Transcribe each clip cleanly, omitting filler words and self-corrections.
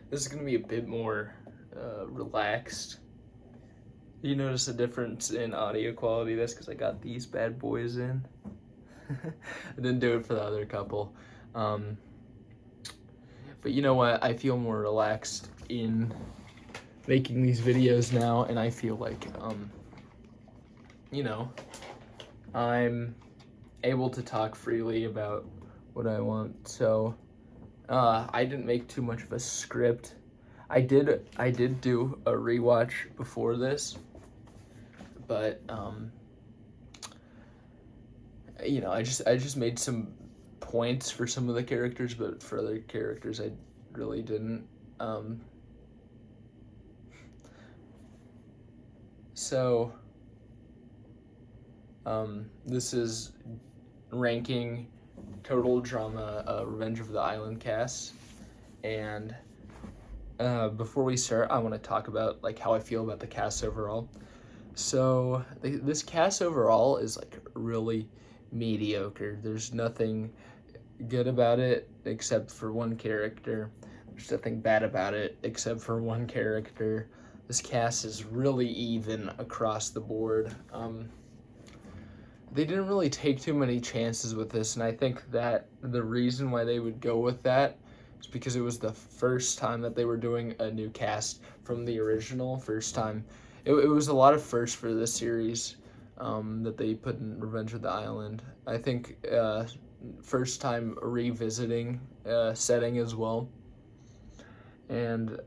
This is going to be a bit more relaxed. You notice a difference in audio quality. That's because I got these bad boys in. I didn't do it for the other couple. But you know what? I feel more relaxed in making these videos now, and I feel like, I'm able to talk freely about what I want. So, I didn't make too much of a script. I did do a rewatch before this, but I just made some points for some of the characters, but for other characters I really didn't. So this is ranking total drama Revenge of the Island cast, and before we start, I want to talk about like how I feel about the cast overall. So this cast overall is like really mediocre. There's nothing good about it except for one character. There's nothing bad about it except for one character. This cast is really even across the board. They didn't really take too many chances with this, and I think that the reason why they would go with that is because it was the first time that they were doing a new cast from the original. First time. It was a lot of firsts for this series that they put in Revenge of the Island. I think first time revisiting setting as well. And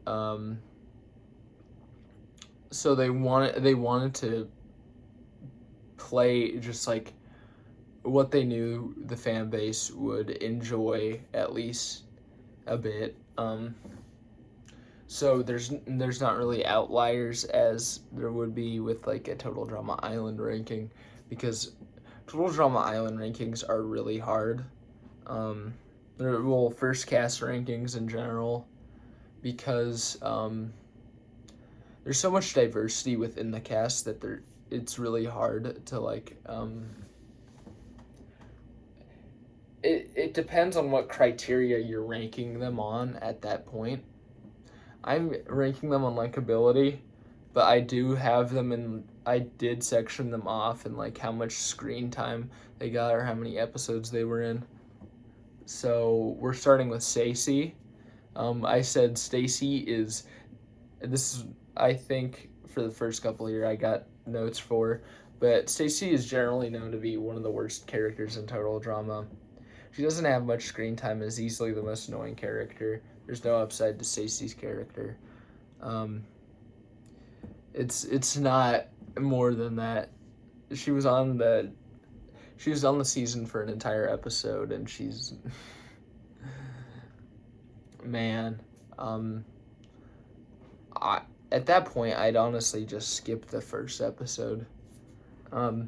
so they wanted to play just like what they knew the fan base would enjoy at least a bit. So there's not really outliers as there would be with like a Total Drama Island ranking, because Total Drama Island rankings are really hard. They're first cast rankings in general, because there's so much diversity within the cast that it's really hard to like it depends on what criteria you're ranking them on at that point. I'm ranking them on likability, but I did section them off in like how much screen time they got or how many episodes they were in. So we're starting with Stacy. I said Stacy I think for the first couple here I got notes for, but Stacy is generally known to be one of the worst characters in Total Drama. She doesn't have much screen time and is easily the most annoying character. There's no upside to Stacy's character. It's not more than that. She was on the season for an entire episode, and she's man. At that point, I'd honestly just skip the first episode. I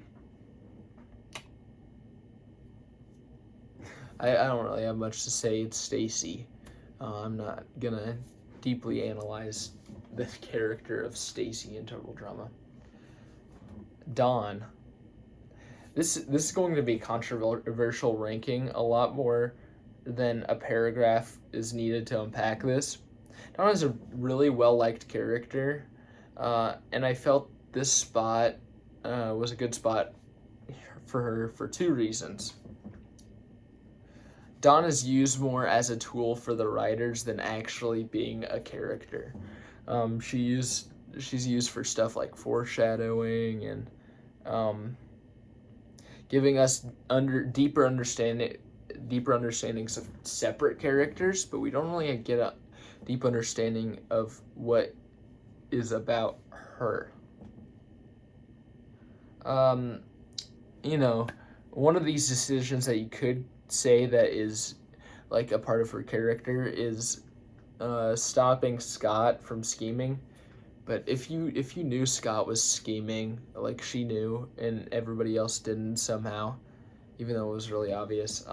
don't really have much to say. It's Stacy. I'm not gonna deeply analyze the character of Stacy in Total Drama. Dawn. This is going to be controversial ranking, a lot more than a paragraph is needed to unpack this. Dawn is a really well-liked character, and I felt this spot was a good spot for her for two reasons. Dawn is used more as a tool for the writers than actually being a character. She's used for stuff like foreshadowing and giving us deeper understandings of separate characters, but we don't really get a deep understanding of what is about her. One of these decisions that you could say that is like a part of her character is stopping Scott from scheming. But if you knew Scott was scheming, like she knew and everybody else didn't somehow, even though it was really obvious,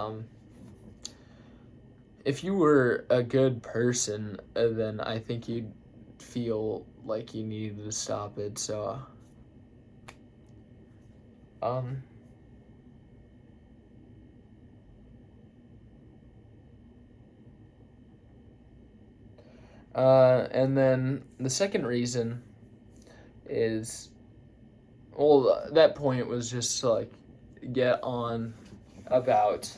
if you were a good person, then I think you'd feel like you needed to stop it. So And then the second reason is, well, that point was just to, like, get on about.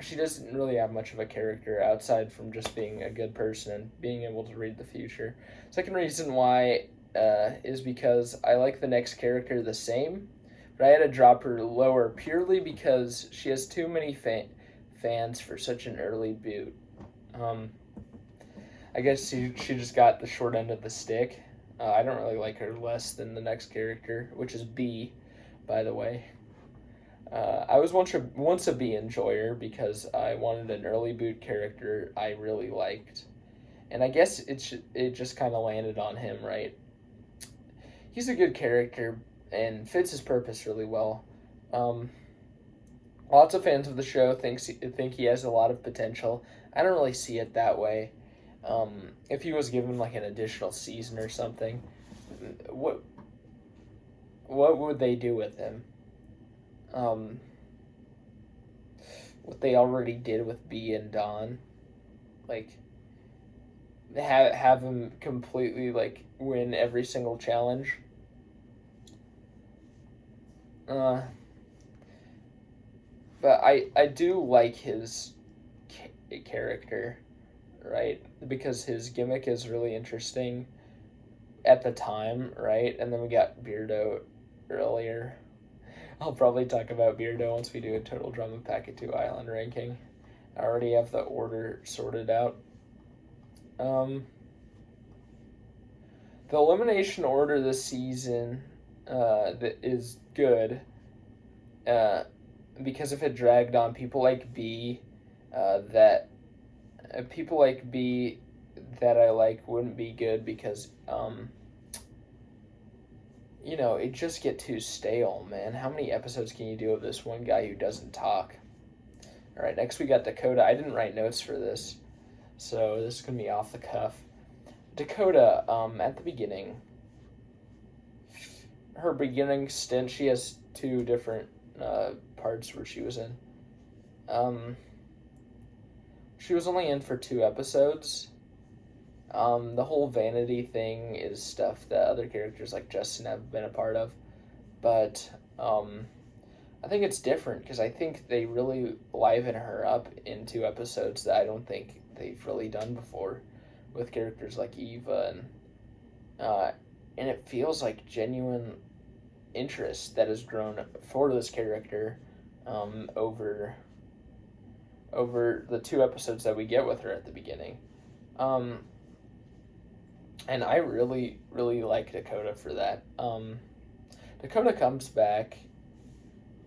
She doesn't really have much of a character outside from just being a good person and being able to read the future. Second reason why is because I like the next character the same, but I had to drop her lower purely because she has too many fans for such an early boot. I guess she just got the short end of the stick. I don't really like her less than the next character, which is B, by the way. I was once a B enjoyer because I wanted an early boot character I really liked. And I guess it just kind of landed on him, right? He's a good character and fits his purpose really well. Lots of fans of the show think he has a lot of potential. I don't really see it that way. If he was given like an additional season or something, what would they do with him? What they already did with B and Don, like have him completely like win every single challenge. But I do like his character, right? Because his gimmick is really interesting at the time, right? And then we got Beardo earlier. I'll probably talk about Beardo once we do a Total Drama Packet 2 Island ranking. I already have the order sorted out. The elimination order this season that is good because if it dragged on people like B that I like wouldn't be good because it just get too stale, man. How many episodes can you do of this one guy who doesn't talk? All right, next we got Dakota. I didn't write notes for this, so this is going to be off the cuff. Dakota, at the beginning, her beginning stint, she has two different parts where she was in. She was only in for 2 episodes. The whole vanity thing is stuff that other characters like Justin have been a part of. But I think it's different because I think they really liven her up in 2 episodes that I don't think they've really done before with characters like Eva. And it feels like genuine interest that has grown for this character over the 2 episodes that we get with her at the beginning. And I really, really like Dakota for that. Dakota comes back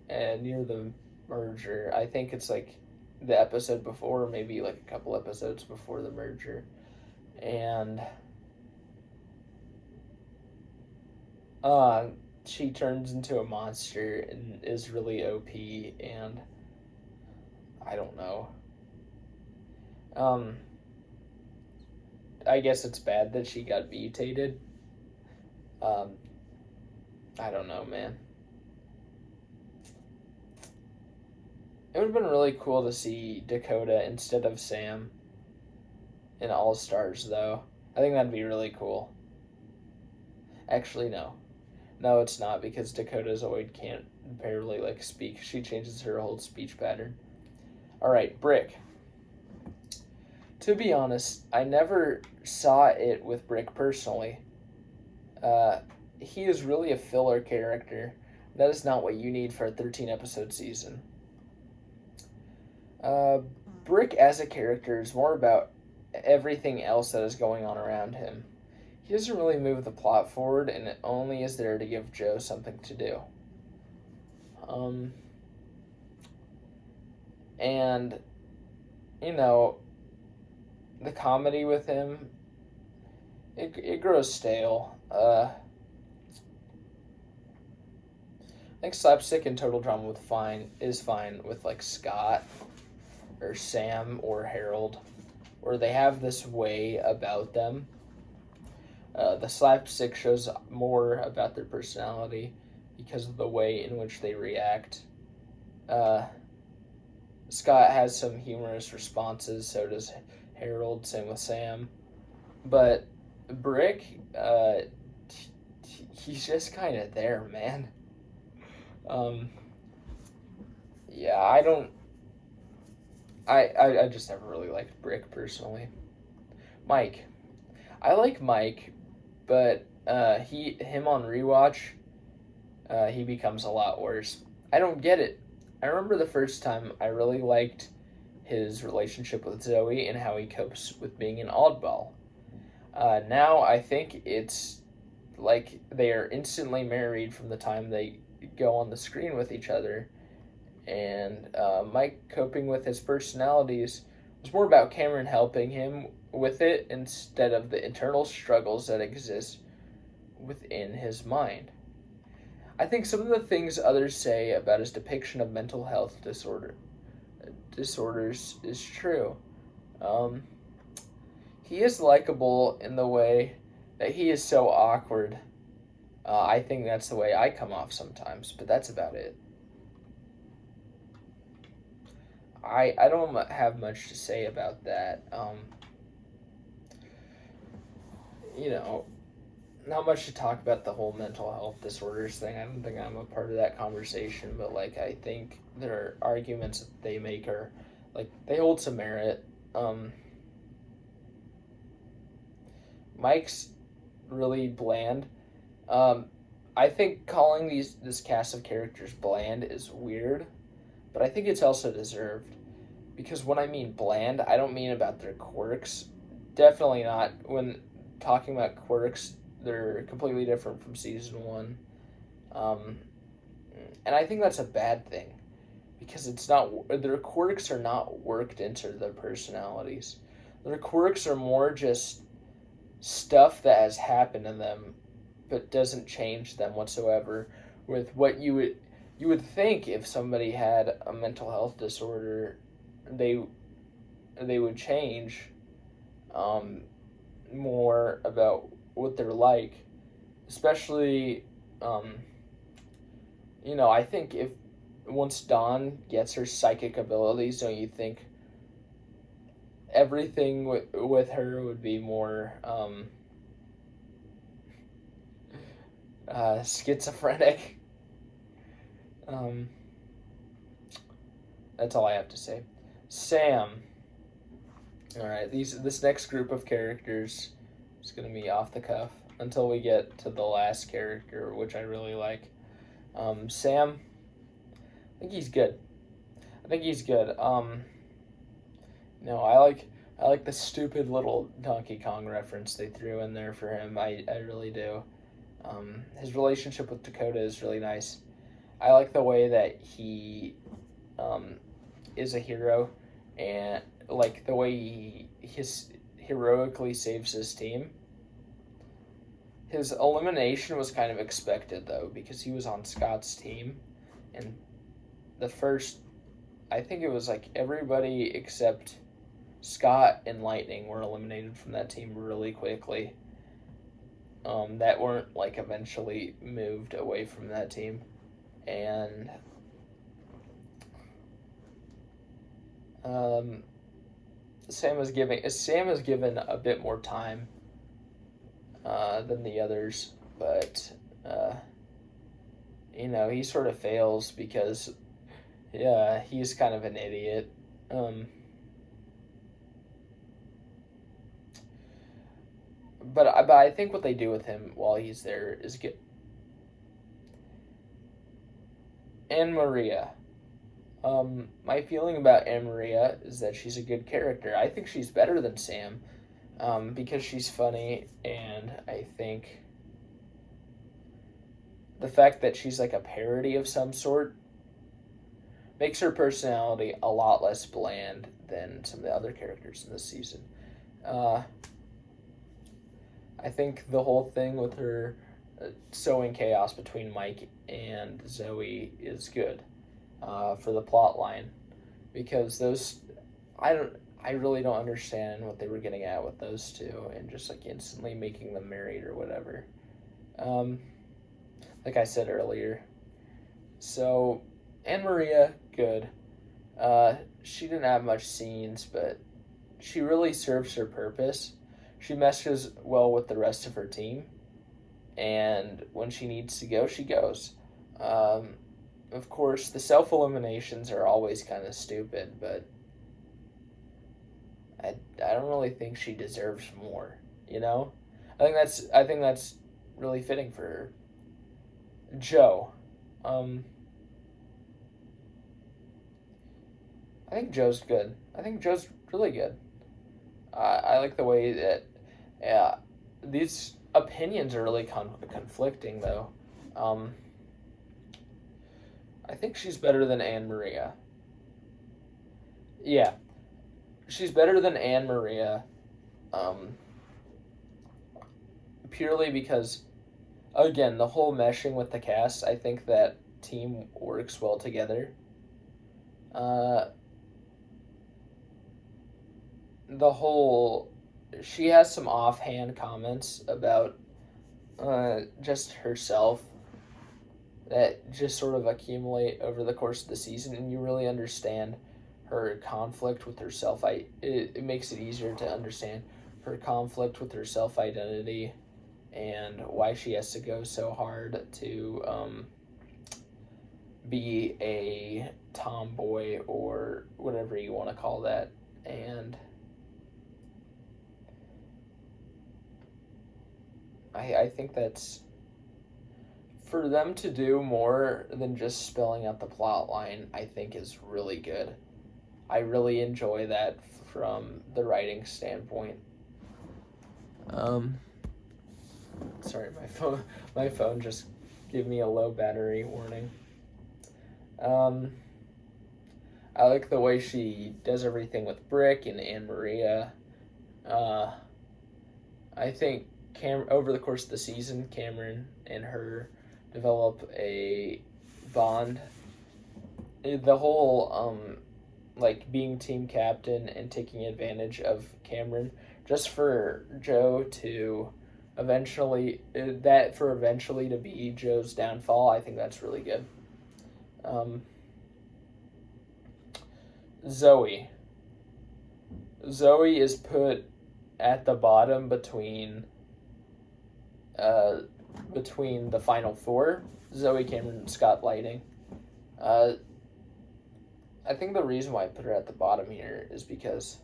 near the merger. I think it's like the episode before, maybe like a couple episodes before the merger. And she turns into a monster and is really OP, and I don't know. I guess it's bad that she got mutated. I don't know, man. It would have been really cool to see Dakota instead of Sam in All Stars, though. I think that'd be really cool. Actually, no. No, it's not, because Dakota Zoid can't barely, speak. She changes her whole speech pattern. Alright, Brick. To be honest, I never saw it with Brick personally. He is really a filler character. That is not what you need for a 13-episode season. Brick as a character is more about everything else that is going on around him. He doesn't really move the plot forward, and it only is there to give Joe something to do. And, the comedy with him, it grows stale. I think Slapstick and Total Drama is fine with Scott or Sam or Harold, where they have this way about them. The Slapstick shows more about their personality because of the way in which they react. Scott has some humorous responses, so does Harold, same with Sam. But Brick, he's just kind of there, man. Um, yeah, I don't. I just never really liked Brick personally. Mike, I like Mike, but him on rewatch, he becomes a lot worse. I don't get it. I remember the first time I really liked his relationship with Zoe and how he copes with being an oddball. Now I think it's like they are instantly married from the time they go on the screen with each other. And Mike coping with his personalities was more about Cameron helping him with it instead of the internal struggles that exist within his mind. I think some of the things others say about his depiction of mental health disorders is true. Um, he is likable in the way that he is so awkward. I think that's the way I come off sometimes, but that's about it. I don't have much to say about that. You know, not much to talk about the whole mental health disorders thing. I don't think I'm a part of that conversation, but like I think their arguments that they make are like they hold some merit. Mike's really bland. Um, I think calling this cast of characters bland is weird, but I think it's also deserved. Because when I mean bland, I don't mean about their quirks. Definitely not. When talking about quirks, they're completely different from season one. Um, and I think that's a bad thing. Because it's not, their quirks are not worked into their personalities. Their quirks are more just stuff that has happened to them, but doesn't change them whatsoever. With what you would think if somebody had a mental health disorder, they they would change um, more about what they're like, especially I think if once Dawn gets her psychic abilities, don't you think everything with her would be more schizophrenic? Um, that's all I have to say. Sam. All right, this next group of characters is gonna be off the cuff until we get to the last character, which I really like. Sam. I think he's good. I think he's good. No, I like the stupid little Donkey Kong reference they threw in there for him. I really do. His relationship with Dakota is really nice. I like the way that he is a hero, and like the way his heroically saves his team. His elimination was kind of expected though, because he was on Scott's team, and the first, I think it was like everybody except Scott and Lightning were eliminated from that team really quickly. That weren't like eventually moved away from that team, and Sam was given a bit more time than the others, but he sort of fails because he's kind of an idiot. But I think what they do with him while he's there is good. Anne Maria. My feeling about Anne Maria is that she's a good character. I think she's better than Sam, because she's funny, and I think the fact that she's like a parody of some sort makes her personality a lot less bland than some of the other characters in this season. I think the whole thing with her sowing chaos between Mike and Zoe is good for the plot line, because I really don't understand what they were getting at with those two and just like instantly making them married or whatever. Like I said earlier. So Anne Maria, good. She didn't have much scenes, but she really serves her purpose. She meshes well with the rest of her team, and when she needs to go, she goes. Um, of course, the self eliminations are always kind of stupid, but I don't really think she deserves more. You know, I think that's really fitting for her. Joe, um, I think Joe's good. I think Joe's really good. I like the way that, yeah, these opinions are really conflicting though. Um, I think she's better than Anne Maria. Yeah, she's better than Anne Maria. Um, Purely because, again, the whole meshing with the cast. I think that team works well together. Uh, the whole she has some offhand comments about just herself that just sort of accumulate over the course of the season, and you really understand her conflict with herself. It makes it easier to understand her conflict with her self identity and why she has to go so hard to be a tomboy or whatever you want to call that. And I think that's for them to do more than just spelling out the plot line, I think is really good. I really enjoy that from the writing standpoint. Um, Sorry, my phone just gave me a low battery warning. Um, I like the way she does everything with Brick and Anne Maria. Uh, I think over the course of the season, Cameron and her develop a bond. The whole like being team captain and taking advantage of Cameron just for Joe to eventually to be Joe's downfall. I think that's really good. Um, Zoe. Zoe is put at the bottom uh, between the final four. Zoe, Cameron, Scott, Lighting. Uh, I think the reason why I put her at the bottom here is because,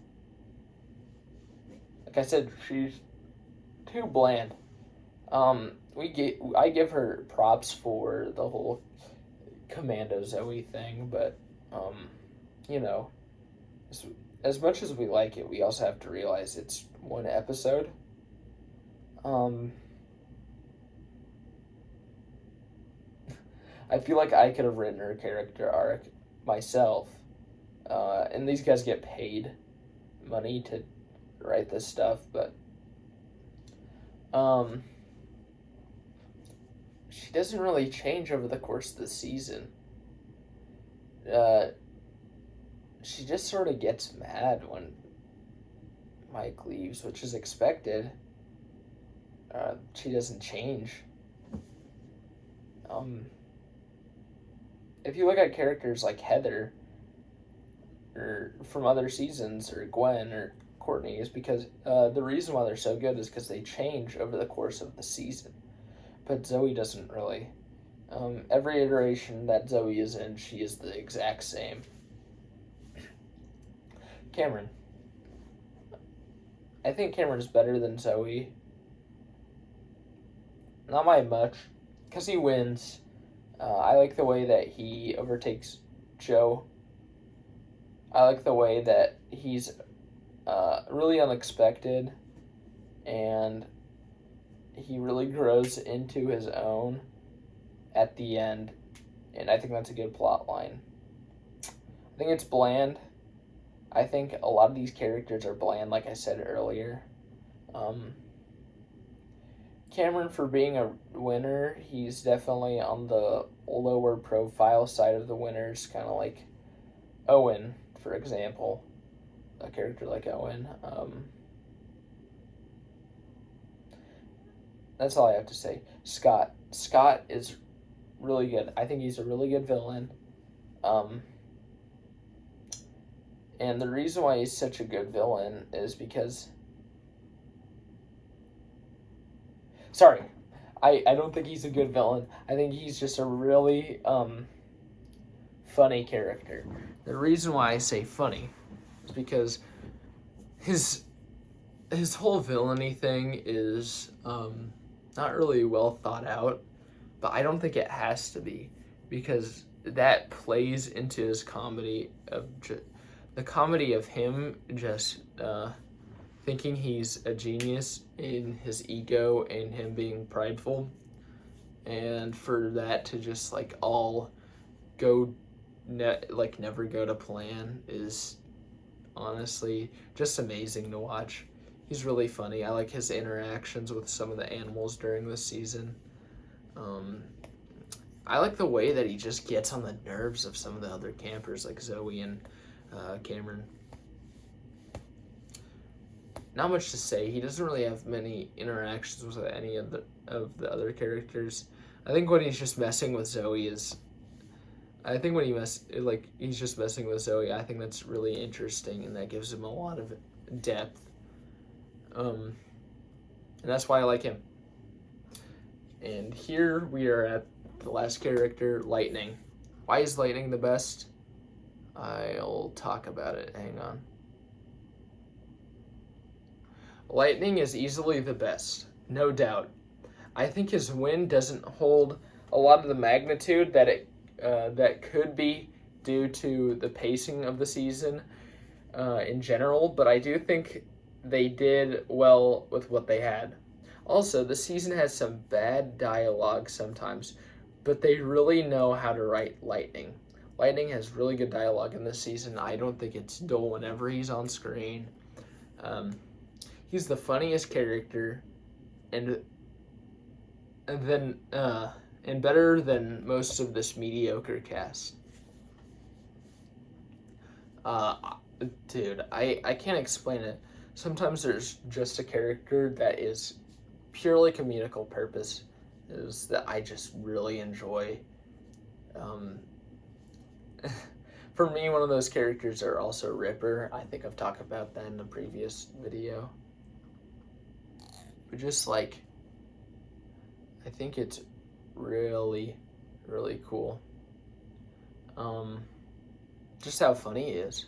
like I said, she's too bland. I give her props for the whole Commando Zoe thing, but you know, as much as we like it, we also have to realize it's one episode. I feel like I could have written her character arc myself, and these guys get paid money to write this stuff, but she doesn't really change over the course of the season. She just sort of gets mad when Mike leaves, which is expected. She doesn't change. If you look at characters like Heather, or from other seasons, or Gwen, or Courtney, is because the reason why they're so good is because they change over the course of the season. But Zoe doesn't really. Every iteration that Zoe is in, she is the exact same. Cameron. I think Cameron is better than Zoe. Not by much, because he wins. I like the way that he overtakes Joe. I like the way that he's really unexpected, and he really grows into his own at the end, and I think that's a good plot line. I think it's bland. I think a lot of these characters are bland, like I said earlier. Cameron, for being a winner, he's definitely on the lower profile side of the winners, kind of like Owen, for example. A character like Owen. That's all I have to say. Scott. Scott is really good. I think he's a really good villain. And the reason why he's such a good villain is because... Sorry, I don't think he's a good villain. I think he's just a really funny character. The reason why I say funny is because his whole villainy thing is not really well thought out, but I don't think it has to be, because that plays into his comedy of the comedy of him just thinking he's a genius in his ego and him being prideful, and for that to just like all go never go to plan is honestly just amazing to watch. He's really funny. I like his interactions with some of the animals during this season. I like the way that he just gets on the nerves of some of the other campers, like Zoe and Cameron. Not much to say. He doesn't really have many interactions with any of the other characters. I think when he's just messing with Zoe is... I think when he's just messing with Zoe, I think that's really interesting, and that gives him a lot of depth. And that's why I like him. And here we are at the last character, Lightning. Why is Lightning the best? I'll talk about it. Hang on. Lightning is easily the best, no doubt. I think his win doesn't hold a lot of the magnitude that it that could be due to the pacing of the season in general, but I do think they did well with what they had. Also, the season has some bad dialogue sometimes, but they really know how to write Lightning. Lightning has really good dialogue in this season. I don't think it's dull whenever he's on screen. He's the funniest character, and better than most of this mediocre cast. Dude, I can't explain it. Sometimes there's just a character that is purely comedical purpose, is that I just really enjoy. For me, one of those characters are also Ripper. I think I've talked about that in a previous video. But just like, I think it's really, really cool. Just how funny he is.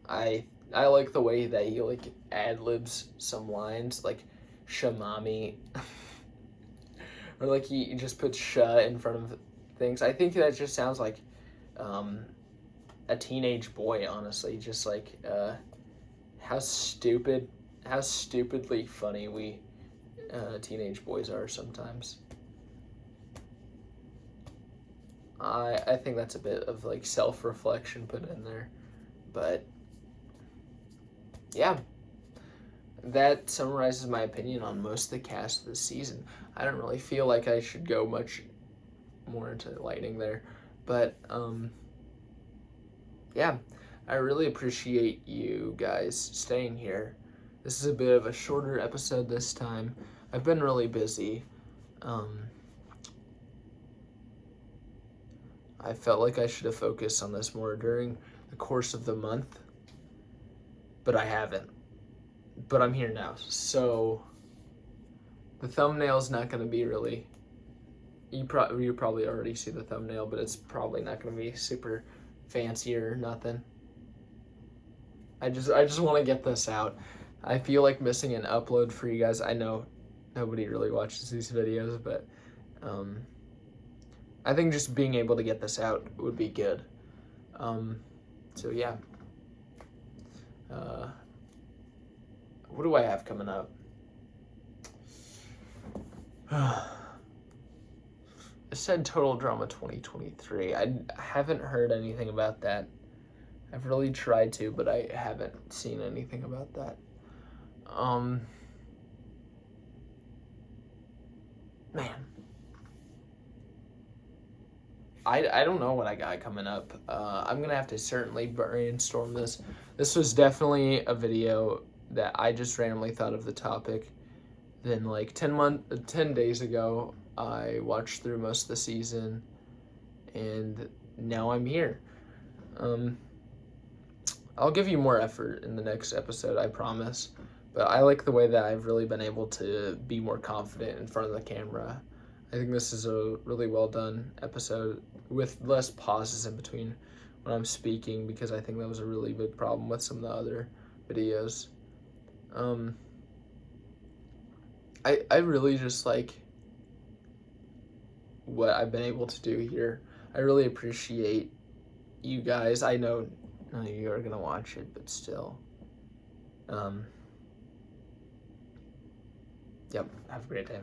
I like the way that he like ad-libs some lines, like shamami, or like he just puts sh in front of things. I think that just sounds like a teenage boy, honestly. Just like how stupidly funny we teenage boys are sometimes. I think that's a bit of like self-reflection put in there, but yeah, that summarizes my opinion on most of the cast this season. I don't really feel like I should go much more into Lightning there, but yeah, I really appreciate you guys staying here. This is a bit of a shorter episode this time. I've been really busy. I felt like I should have focused on this more during the course of the month, but I haven't. But I'm here now, so the thumbnail's not going to be really... You probably already see the thumbnail, but it's probably not going to be super fancy or nothing. I just want to get this out. I feel like missing an upload for you guys. I know nobody really watches these videos, but I think just being able to get this out would be good. So yeah. What do I have coming up? I said Total Drama 2023. I haven't heard anything about that. I've really tried to, but I haven't seen anything about that. Man. I don't know what I got coming up. I'm going to have to certainly brainstorm this. This was definitely a video that I just randomly thought of the topic. Then like 10 days ago, I watched through most of the season, and now I'm here. I'll give you more effort in the next episode, I promise. But I like the way that I've really been able to be more confident in front of the camera. I think this is a really well done episode with less pauses in between when I'm speaking, because I think that was a really big problem with some of the other videos. I really just like what I've been able to do here. I really appreciate you guys. I know none of you are gonna watch it, but still. Yep, have a great day.